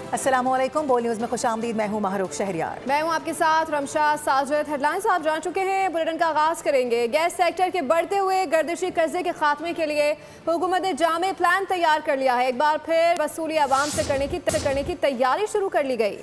अस्सलामुअलैकुम, बोल न्यूज़ में खुशामदीद। मैं हूँ महरूख शहरियार। मैं हूँ आपके साथ रमशा साजिद। हेडलाइंस आप जान चुके हैं, बुलेटिन का आगाज करेंगे। गैस सेक्टर के बढ़ते हुए गर्दिशी कर्जे के खात्मे के लिए हुकूमत ने जामे प्लान तैयार कर लिया है। एक बार फिर वसूली आवाम से करने की तैयारी शुरू कर ली गई।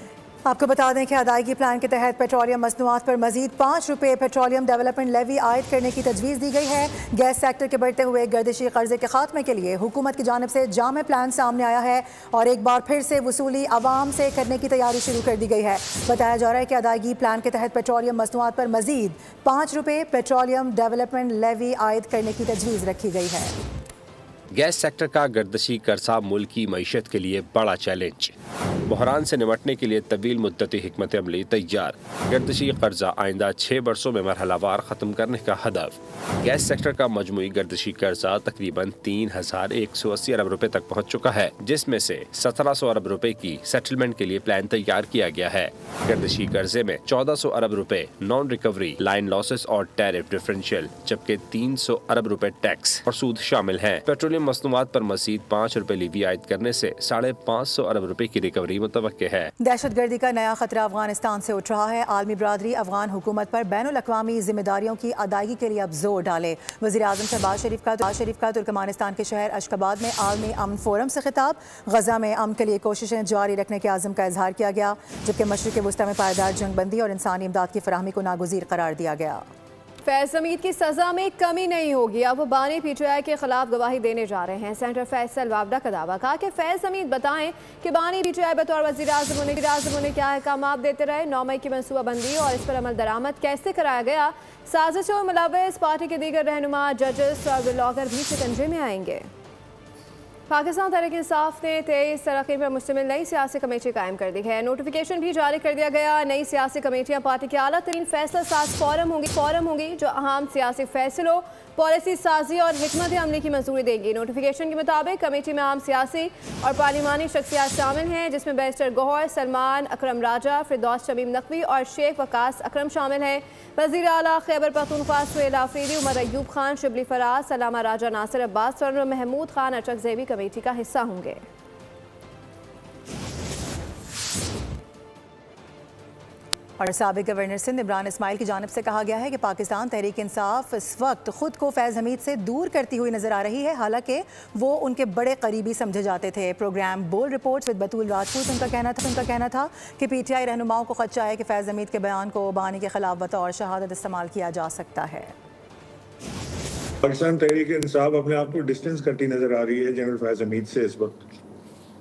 आपको बता दें कि अदायगी प्लान के तहत पेट्रोलियम मसनूआत पर मजीद ₹5 पेट्रोलियम डेवलपमेंट लेवी आयद करने की तजवीज़ दी गई है। गैस सेक्टर के बढ़ते हुए गर्दिशी कर्जे के खात्मे के लिए हुकूमत की जानिब से जामे प्लान सामने आया है और एक बार फिर से वसूली आवाम से करने की तैयारी शुरू कर दी गई है। बताया जा रहा है कि अदायगी प्लान के तहत पेट्रोलियम मसनूआत पर मजीद ₹5 पेट्रोलियम डेवलपमेंट लेवी आयद करने की तजवीज़ रखी गई है। गैस सेक्टर का गर्दिशी कर्जा मुल्क की मईशत के लिए बड़ा चैलेंज। बहरान से निपटने के लिए तवील मुद्दती हिकमत अमली तैयार। गर्दिशी कर्जा आइंदा 6 बरसों में मरहलावार ख़त्म करने का हदफ। गैस सेक्टर का मजमूई गर्दिशी कर्जा तकरीबन 3180 अरब रुपए तक पहुँच चुका है, जिसमें से 1700 अरब रुपए की सेटलमेंट के लिए प्लान तैयार किया गया है। गर्दिशी कर्जे में 1400 अरब रुपए नॉन रिकवरी, लाइन लॉसेस और टैरिफ डिफरेंशियल, जबकि 300 अरब रुपए टैक्स और सूद शामिल है। पेट्रोलियम मसनूआत पर मजीद ₹5 लेवी आयद करने से 550 अरब रुपए की रिकवरी मुतवक्के है। दहशतगर्दी का नया खतरा अफगानिस्तान से उठ रहा है। आलमी बरादरी अफगान हुकूमत पर बैनुल-अक़वामी जिम्मेदारियों की अदायगी के लिए अब जोर डाले। वज़ीर-ए-आज़म शहबाज शरीफ का तुर्कमानिस्तान के शहर अशकाबाद में आलमी अमन फोरम से खिताब। गजा में अमन के लिए कोशिशें जारी रखने के आज़म का इजहार किया गया, जबकि मशरिक़ वस्ता में पायदार जंगबंदी और इंसानी इमदाद की फराहमी को नागुज़ीर करार दिया गया। फैज़ हमीद की सजा में कमी नहीं होगी। अब वो बानी PTI के खिलाफ गवाही देने जा रहे हैं। सेनेटर फैसल वावडा का दावा, कहा कि फैज़ हमीद बताएं कि बानी PTI बतौर वज़ीर-ए-आज़म उन्हें क्या अहकाम देते रहे, 9 मई की मनसूबाबंदी और इस पर अमल दरामद कैसे कराया गया। साजिश और मुलव्वस पार्टी के दीगर रहनुमा, जजेस और ब्लॉगर भी शिकंजे में आएंगे। पाकिस्तान तहरीक इंसाफ ने 23 तरक्की पर मुश्तमिल नई सियासी कमेटी कायम कर दी है। नोटिफिकेशन भी जारी कर दिया गया। नई सियासी कमेटियां पार्टी के आला तरीन फैसला साज फोरम होंगी जो अहम सियासी फैसलों, पॉलिसी साजी और हिकमत अमली की मंजूरी देंगी। नोटिफिकेशन के मुताबिक कमेटी में आम सियासी और पार्लिमानी शख्सियात शामिल हैं, जिसमें बैरिस्टर गौहर, सलमान अकरम राजा, फिरदौस शमीम नकवी और शेख वकास अकरम शामिल हैं। वज़ीर आला खैबर पख्तूनख्वा सुहेल आफरीदी, उमर अयूब खान, शिबली फराज, सलामा राजा, नासिर अब्बास और महमूद खान अचकज़ेबी कमेटी का हिस्सा होंगे। और साबिक गवर्नर सिंध इमरान इस्माइल की जानिब से कहा गया है कि पाकिस्तान तहरीक इंसाफ इस वक्त खुद को फैज़ हमीद से दूर करती हुई नजर आ रही है, हालांकि वो उनके बड़े करीबी समझे जाते थे। प्रोग्राम बोल्ड रिपोर्ट्स विद बतूल राजपूत उनका कहना था कि PTI रहनुमाओं को खदशा है कि फैज़ हमीद के बयान को बानी के खिलाफ बतौर शहादत इस्तेमाल किया जा सकता है। पाकिस्तान तहरीक इंसाफ अपने आप को डिस्टेंस करती नजर आ रही है जनरल फैज़ हमीद से इस वक्त।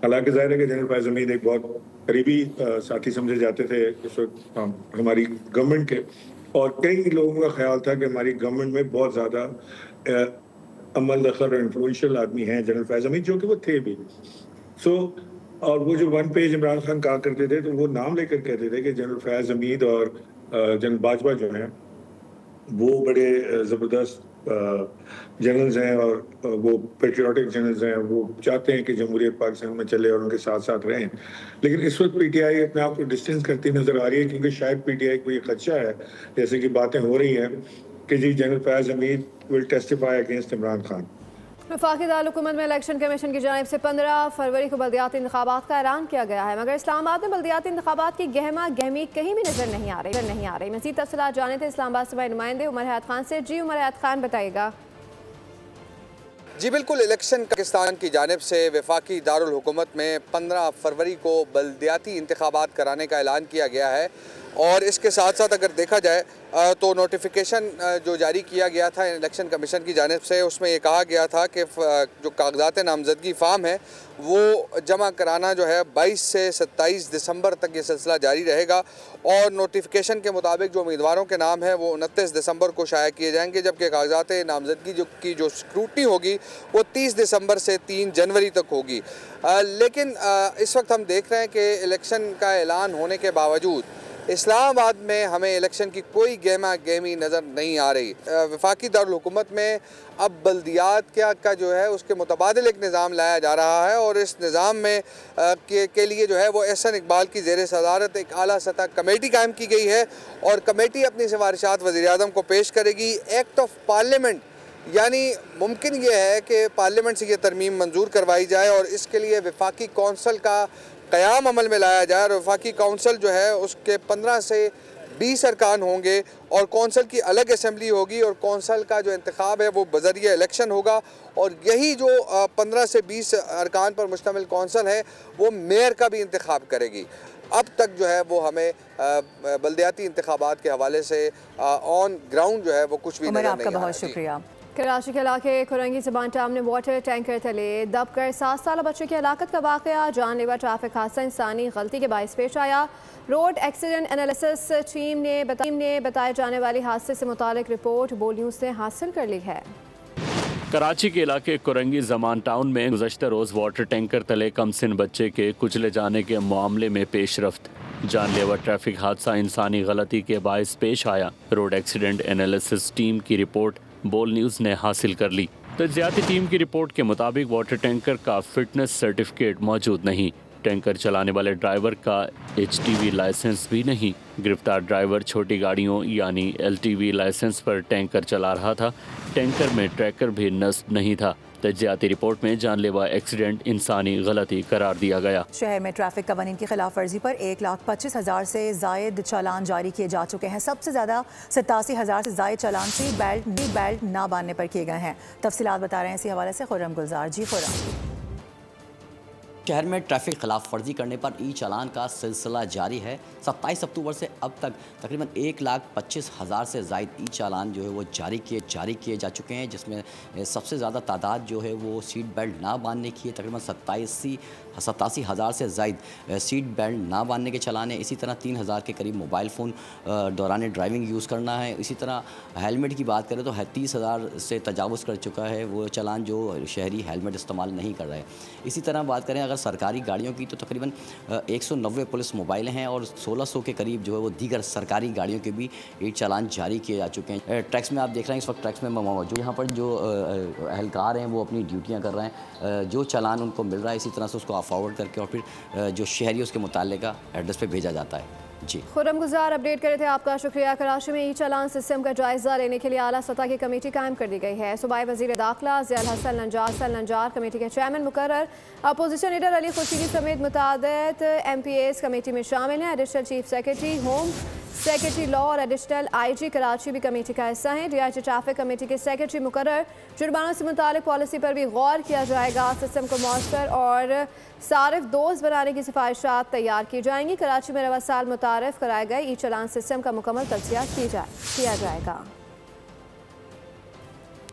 हालांकि जाहिर है कि जनरल फैज़ हमीद एक बहुत करीबी साथी समझे जाते थे इस वक्त हमारी गवर्नमेंट के, और कई लोगों का ख्याल था कि हमारी गवर्नमेंट में बहुत ज़्यादा अमल दखल और इन्फ्लुएंशियल आदमी हैं जनरल फैज़ हमीद, जो कि वो थे भी। और वो जो 1 पेज इमरान खान कहा करते थे, तो वो नाम लेकर कहते थे कि जनरल फैज़ हमीद और जनरल बाजवा जो हैं वो बड़े ज़बरदस्त जनरल्स हैं और वो पेट्रियाटिक जनरल्स हैं। वो चाहते हैं कि जमहूरियत पाकिस्तान में चले और उनके साथ साथ रहें। लेकिन इस वक्त PTI अपने आप को डिस्टेंस करती नजर आ रही है, क्योंकि शायद PTI को ये खदशा है, जैसे कि बातें हो रही हैं कि जी general Faiz Hamid will testify against Imran Khan. वफाकी दारुल-हुकूमत में इलेक्शन कमीशन की जानिब से 15 फरवरी को बल्दियाती इंतखाबात का ऐलान किया गया है, मगर इस्लामाबाद में बल्दियाती इंतखाबात की गहमा गहमी कहीं भी नजर नहीं आ रही। मज़ीद तफसीलात जाने थे इस्लामाबाद से नुमाइंदे उमर हयात खान से। जी उमर हयात खान, बताइएगा। जी बिल्कुल, इलेक्शन पाकिस्तान की जानिब से वफाकी दारुल हुकूमत में 15 फरवरी को बल्दियाती इंतखाबात कराने का ऐलान किया गया है। और इसके साथ साथ अगर देखा जाए तो नोटिफिकेशन जो जारी किया गया था इलेक्शन कमीशन की जानिब से, उसमें ये कहा गया था कि जो कागजात नामजदगी फार्म है वो जमा कराना जो है 22 से 27 दिसंबर तक ये सिलसिला जारी रहेगा। और नोटिफिकेशन के मुताबिक जो उम्मीदवारों के नाम है वो 29 दिसंबर को शाया किए जाएंगे, जबकि कागजात नामजदगी की जो स्क्रूटनी होगी वो 30 दिसंबर से 3 जनवरी तक होगी। लेकिन इस वक्त हम देख रहे हैं कि इलेक्शन का ऐलान होने के बावजूद इस्लामाबाद में हमें इलेक्शन की कोई गहमा गहमी नज़र नहीं आ रही। वफाकी दारुल हुकूमत में अब बल्दियात का जो है उसके मुतबादिल एक निज़ाम लाया जा रहा है, और इस निज़ाम में के लिए जो है वो एहसन इकबाल की ज़ेर सदारत एक आला सतह कमेटी कायम की गई है, और कमेटी अपनी सिफारिशात वज़ीर-ए-आज़म को पेश करेगी। एक्ट ऑफ पार्लियामेंट यानी मुमकिन ये है कि पार्लियामेंट से ये तरमीम मंजूर करवाई जाए और इसके लिए वफाकी कौंसल का क़याम अमल में लाया जाए और वफाकी कौंसल जो है उसके 15 से 20 अरकान होंगे और कौंसल की अलग असम्बली होगी और कौंसल का जो इंतखाब है वो बज़रिए इलेक्शन होगा और यही जो 15 से 20 अरकान पर मुश्तमिल कौंसल है वो मेयर का भी इंतखाब करेगी। अब तक जो है वो हमें बल्दियाती इंतखाबात के हवाले से ऑन ग्राउंड जो है वो कुछ भी नजर नहीं आ रहा। बहुत शुक्रिया। कराची के इलाके कुरंगी ज़बान टाउन में वाटर टैंकर तले दबकर 7 साल बच्चे की हलाकत का वाक़या, जानलेवा ट्रैफिक हादसा इंसानी गलती के बायस पेश आया। रोड एक्सीडेंट एनालिसिस टीम ने बताए जाने वाली हादसे से मुतालिक रिपोर्ट बोल न्यूज़ से हासिल कर ली है। कराची के इलाके कुरंगी ज़मान टाउन में गुज़श्ता रोज़ वाटर टैंकर तले कमसिन बच्चे के कुचले जाने के मामले में पेशरफ्त, जानलेवा ट्रैफिक हादसा इंसानी गलती के बायस पेश आया। रोड एक्सीडेंट एनालिसिस टीम की रिपोर्ट बोल न्यूज़ ने हासिल कर ली। तज्जियाती टीम की रिपोर्ट के मुताबिक वाटर टैंकर का फिटनेस सर्टिफिकेट मौजूद नहीं, टैंकर चलाने वाले ड्राइवर का HTV लाइसेंस भी नहीं। गिरफ्तार ड्राइवर छोटी गाड़ियों यानी LTV लाइसेंस पर टैंकर चला रहा था। टैंकर में ट्रैकर भी नस्ब नहीं था। तज्जियाती रिपोर्ट में जानलेवा एक्सीडेंट इंसानी गलती करार दिया गया। शहर में ट्रैफिक कवानीन की खिलाफ वर्जी पर 1,25,000 से जायद चालान जारी किए जा चुके हैं। सबसे ज़्यादा 87,000 से जायद चालान सीट बेल्ट ना बांधने पर किए गए हैं। तफसीलात बता रहे हैं इसी हवाले से खुर्रम गुलजार। जी खुर्रम। शहर में ट्रैफिक खिलाफ वर्जी करने पर ई चालान का सिलसिला जारी है। 27 अक्टूबर से अब तक तकरीबन 1,25,000 से ज़ायद ई चालान जो है वो जारी किए जा चुके हैं, जिसमें सबसे ज़्यादा तादाद जो है वो सीट बेल्ट ना बांधने की है। तकरीबन 87,000 से ज़ायद सीट बेल्ट ना बांधने के चालान है। इसी तरह 3,000 के करीब मोबाइल फ़ोन दौरान ड्राइविंग यूज़ करना है। इसी तरह हेलमेट की बात करें तो 30,000 से तजावुज़ कर चुका है वो चालान जो शहरी हेलमेट इस्तेमाल नहीं कर रहे हैं। इसी तरह बात करें सरकारी गाड़ियों की तो तकरीबन 190 पुलिस मोबाइल हैं और 1600 के करीब जो है वो दीगर सरकारी गाड़ियों के भी ये चालान जारी किए जा चुके हैं। ट्रैक्स में आप देख रहे हैं इस वक्त ट्रैक्स में मौजूद यहाँ पर जो एहलकार हैं वो अपनी ड्यूटियाँ कर रहे हैं। जो चालान उनको मिल रहा है इसी तरह से उसको फॉरवर्ड करके और फिर जो शहरी उसके मुताल्लिका एड्रेस पर भेजा जाता है। जी खुर्रम गुजार अपडेट करे थे, आपका शुक्रिया। कराची में ई चालान सिस्टम का जायजा लेने के लिए आला सतह की कमेटी कायम कर दी गई है। सूबाई वजीर दाखिला ज़ियाल हसन नंजार कमेटी के चेयरमैन मुकर्रर। अपोजिशन लीडर अली खुर्शीदी समेत मुतादिद MPAs कमेटी में शामिल हैं। Additional chief secretary home secretary law और एडिशनल IG कराची भी कमेटी का हिस्सा हैं। DIG ट्रैफिक कमेटी के सेक्रेटरी मुकर्रर। जुर्मानों से मुतालिक पॉलिसी पर भी गौर किया जाएगा। सिस्टम को मौसर और सारिफ दोस्त बनाने की सिफारिशात तैयार की जाएंगी। कराची में रवा साल मुतारफ कराए गए ई चालान सिस्टम का मुकम्मल तज्जिया किया जाएगा।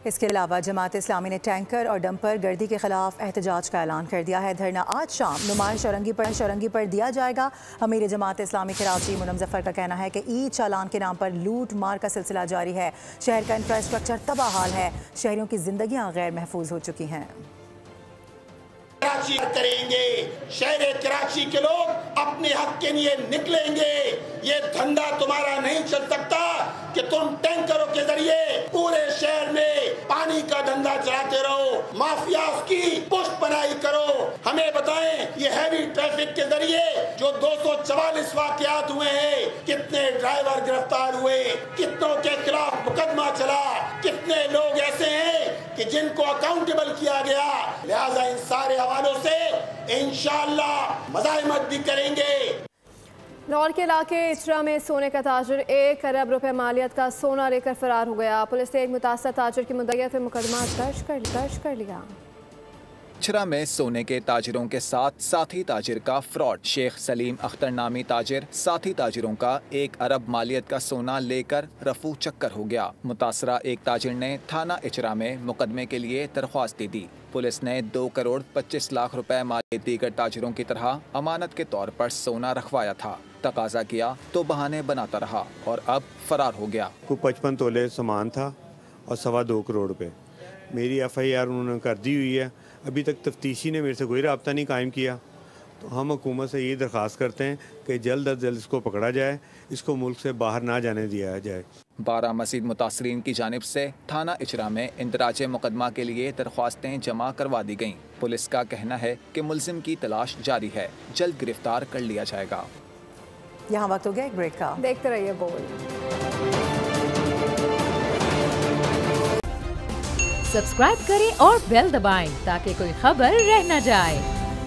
इसके अलावा जमात इस्लामी ने टैंकर और डंपर गर्दी के खिलाफ एहतजाज का ऐलान कर दिया है। धरना आज शाम नुमाइश शौरंगी पर दिया जाएगा। अमीर जमात इस्लामी कराची मुनम जफर का कहना है कि ई चालान के नाम पर लूट मार का सिलसिला जारी है। शहर का इंफ्रास्ट्रक्चर तबाह हाल है। शहरियों की जिंदगियां गैर महफूज हो चुकी हैं। कराची करेंगे, शहर कराची के लोग अपने हक के लिए निकलेंगे। ये धंधा तुम्हारा नहीं चल सकता कि तुम टैंकरों के जरिए पूरे शहर में पानी का धंधा चलाते रहो, माफिया की पुष्ट बनाई करो। हमें बताएं ये हैवी ट्रैफिक के जरिए जो 244 वाकयात हुए हैं, कितने ड्राइवर गिरफ्तार हुए, कितनों के खिलाफ मुकदमा चला, कितने लोग ऐसे हैं कि जिनको अकाउंटेबल किया गया। लिहाजा इन सारे हवालों से इंशाअल्लाह मज़ाहिमत भी करेंगे। लाहौर के इलाके इचरा में सोने का ताजिर 1 अरब रुपए मालियत का सोना लेकर फरार हो गया। पुलिस ने एक मुतासर ताजिर की मुद्दइयत में मुकदमा दर्ज कर लिया। इचरा में सोने के ताजिरों के साथ साथी ताजिर का फ्रॉड। शेख सलीम अख्तर नामी ताजिर साथी ताजिरों का 1 अरब मालियत का सोना लेकर रफू चक्कर हो गया। मुतासरा एक ताजिर ने थाना इचरा में मुकदमे के लिए दरख्वास्त दे दी। पुलिस ने 2 करोड़ 25 लाख रुपए मालियत दीगर ताजिरों की तरह अमानत के तौर पर सोना रखवाया था। तकाजा किया तो बहाने बनाता रहा और अब फरार हो गया। 55 तोले सामान था और 2.25 करोड़ रुपए। मेरी FIR उन्होंने कर दी हुई है। अभी तक तफ्तीशी ने मेरे से कोई रब्ता नहीं कायम किया। तो हम हुकूमत से ये दरख्वास्त करते हैं कि जल्द अज जल्द इसको पकड़ा जाए, इसको मुल्क से बाहर ना जाने दिया जाए। 12 मज़ीद मुतासरीन की जानिब से थाना इचरा में इंदराज मुकदमा के लिए दरख्वास्तें जमा करवा दी गईं। पुलिस का कहना है कि मुलजिम की तलाश जारी है, जल्द गिरफ्तार कर लिया जाएगा। यहाँ वक्त हो गया एक ब्रेक का। देखते रहिए बोल। सब्सक्राइब करें और बेल दबाएं ताकि कोई खबर रह न जाए।